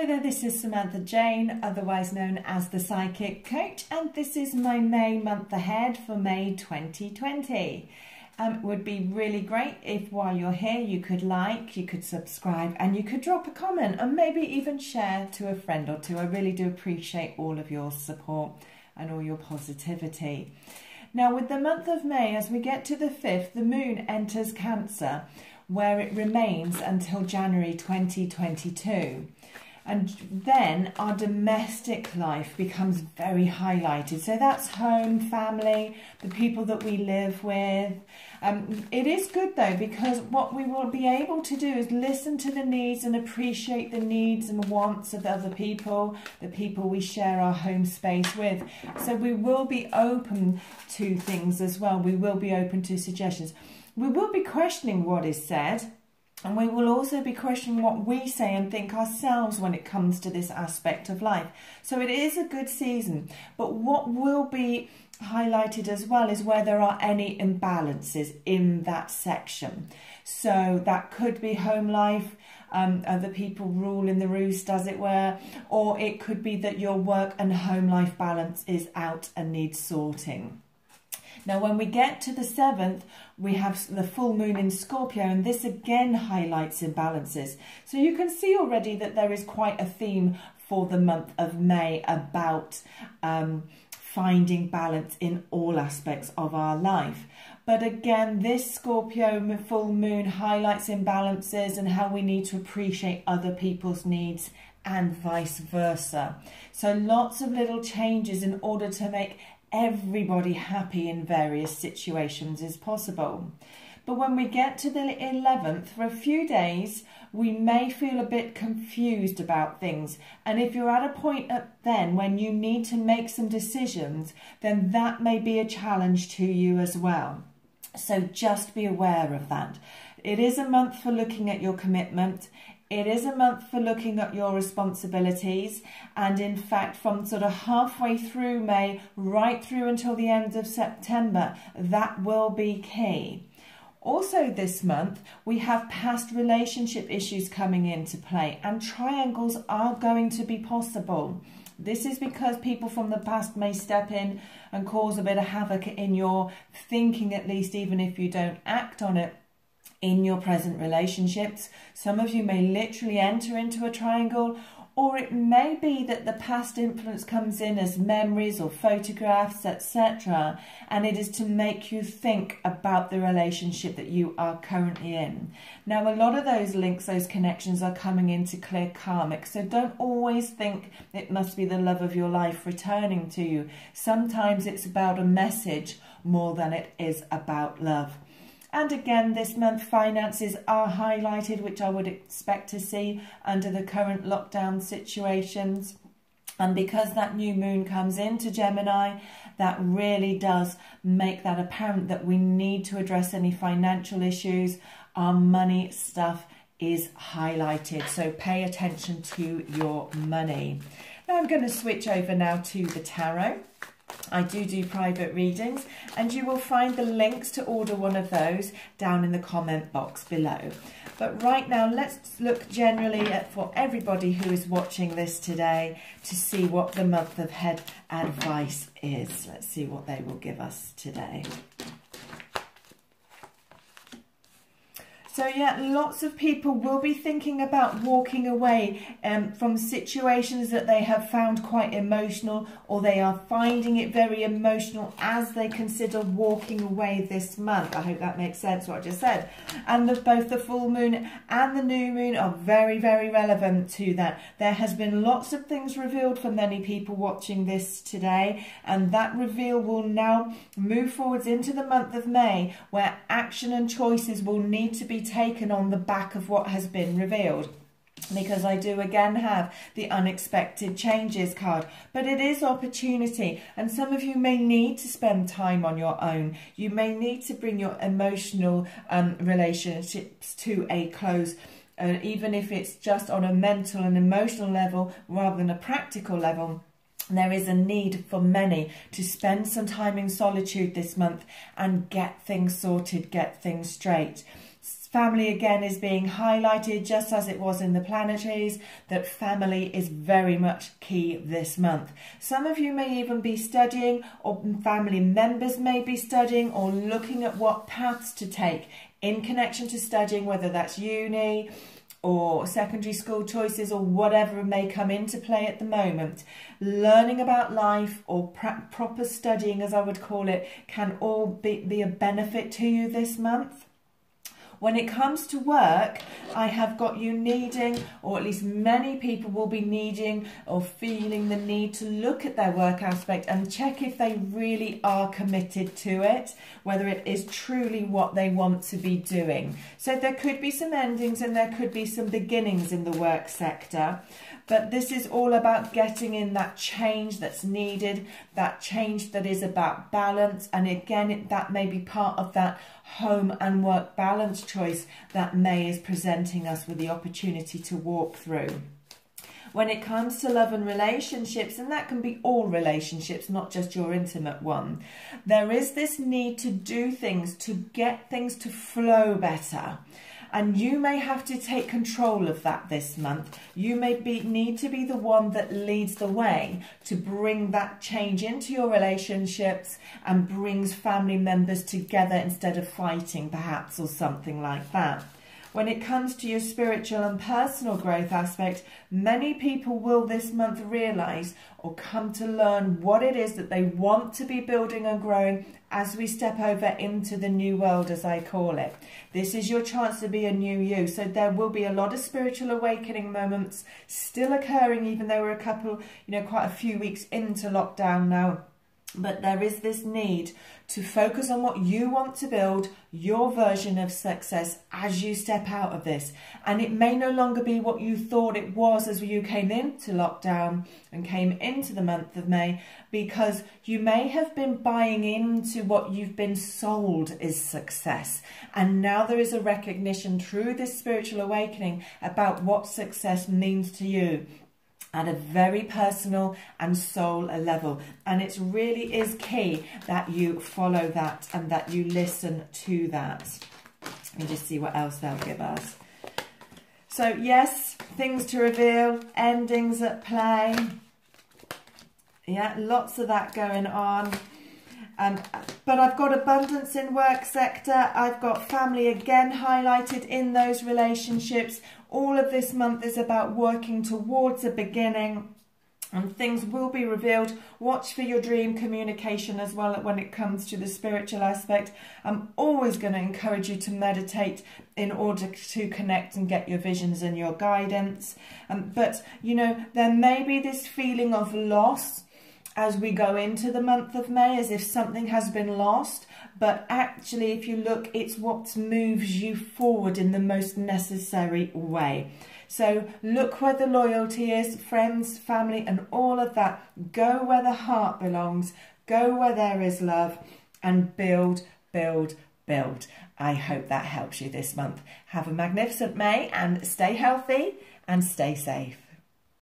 Hi there, this is Samantha Jayne, otherwise known as the Psychic Coach, and this is my May month ahead for May 2020. It would be really great if while you're here you could like, you could subscribe, and you could drop a comment and maybe even share to a friend or two. I really do appreciate all of your support and all your positivity. Now with the month of May, as we get to the 5th, the moon enters Cancer, where it remains until January 2022. And then our domestic life becomes very highlighted. So that's home, family, the people that we live with. It is good though, because what we will be able to do is listen to the needs and appreciate the needs and wants of other people, the people we share our home space with. So we will be open to things as well. We will be open to suggestions. We will be questioning what is said. And we will also be questioning what we say and think ourselves when it comes to this aspect of life. So it is a good season. But what will be highlighted as well is where there are any imbalances in that section. So that could be home life, other people ruling the roost, as it were, or it could be that your work and home life balance is out and needs sorting. Now, when we get to the 7th, we have the full moon in Scorpio, and this again highlights imbalances. So you can see already that there is quite a theme for the month of May about finding balance in all aspects of our life. But again, this Scorpio full moon highlights imbalances and how we need to appreciate other people's needs and vice versa. So lots of little changes in order to make everybody happy in various situations is possible. But when we get to the 11th, for a few days, we may feel a bit confused about things. And if you're at a point then when you need to make some decisions, then that may be a challenge to you as well. So just be aware of that. It is a month for looking at your commitment. It is a month for looking at your responsibilities, and in fact from sort of halfway through May right through until the end of September, that will be key. Also this month we have past relationship issues coming into play, and triangles are going to be possible. This is because people from the past may step in and cause a bit of havoc in your thinking, at least, even if you don't act on it, in your present relationships. Some of you may literally enter into a triangle, or it may be that the past influence comes in as memories or photographs, etc. And it is to make you think about the relationship that you are currently in. Now, a lot of those links, those connections are coming into clear karmic. So don't always think it must be the love of your life returning to you. Sometimes it's about a message more than it is about love. And again, this month finances are highlighted, which I would expect to see under the current lockdown situations. And because that new moon comes into Gemini, that really does make that apparent that we need to address any financial issues. Our money stuff is highlighted, so pay attention to your money. Now I'm going to switch over now to the tarot. I do private readings, and you will find the links to order one of those down in the comment box below. But right now, let's look generally at, for everybody who is watching this today, to see what the month of head advice is. Let's see what they will give us today. So yeah, lots of people will be thinking about walking away from situations that they have found quite emotional, or they are finding it very emotional as they consider walking away this month. I hope that makes sense what I just said. And both the full moon and the new moon are very, very relevant to that. There has been lots of things revealed for many people watching this today, and that reveal will now move forwards into the month of May, where action and choices will need to be taken on the back of what has been revealed. Because I do again have the unexpected changes card, but it is opportunity, and some of you may need to spend time on your own. You may need to bring your emotional relationships to a close, even if it's just on a mental and emotional level rather than a practical level. There is a need for many to spend some time in solitude this month and get things sorted, get things straight. Family again is being highlighted, just as it was in the planetaries, that family is very much key this month. Some of you may even be studying, or family members may be studying, or looking at what paths to take in connection to studying, whether that's uni or secondary school choices or whatever may come into play at the moment. Learning about life, or proper studying as I would call it, can all be a benefit to you this month. When it comes to work, I have got you needing, or at least many people will be needing or feeling the need to look at their work aspect and check if they really are committed to it, whether it is truly what they want to be doing. So there could be some endings and there could be some beginnings in the work sector. But this is all about getting in that change that's needed, that change that is about balance. And again, that may be part of that home and work balance choice that May is presenting us with the opportunity to walk through. When it comes to love and relationships, and that can be all relationships, not just your intimate one, there is this need to do things, to get things to flow better. And you may have to take control of that this month. You may need to be the one that leads the way to bring that change into your relationships and brings family members together instead of fighting perhaps, or something like that. When it comes to your spiritual and personal growth aspect, many people will this month realise or come to learn what it is that they want to be building and growing as we step over into the new world, as I call it. This is your chance to be a new you. So there will be a lot of spiritual awakening moments still occurring, even though we're a couple, quite a few weeks into lockdown now. But there is this need to focus on what you want to build, your version of success as you step out of this. And it may no longer be what you thought it was as you came into lockdown and came into the month of May, because you may have been buying into what you've been sold is success. And now there is a recognition through this spiritual awakening about what success means to you at a very personal and soul level. And it really is key that you follow that and that you listen to that. Let me just see what else they'll give us. So yes, things to reveal, endings at play. Yeah, lots of that going on. But I've got abundance in work sector. I've got family again highlighted in those relationships. All of this month is about working towards a beginning, and things will be revealed. Watch for your dream communication as well when it comes to the spiritual aspect. I'm always going to encourage you to meditate in order to connect and get your visions and your guidance. But, there may be this feeling of loss as we go into the month of May, as if something has been lost. But actually, if you look, it's what moves you forward in the most necessary way. So look where the loyalty is, friends, family, and all of that. Go where the heart belongs. Go where there is love, and build, build, build. I hope that helps you this month. Have a magnificent May, and stay healthy and stay safe.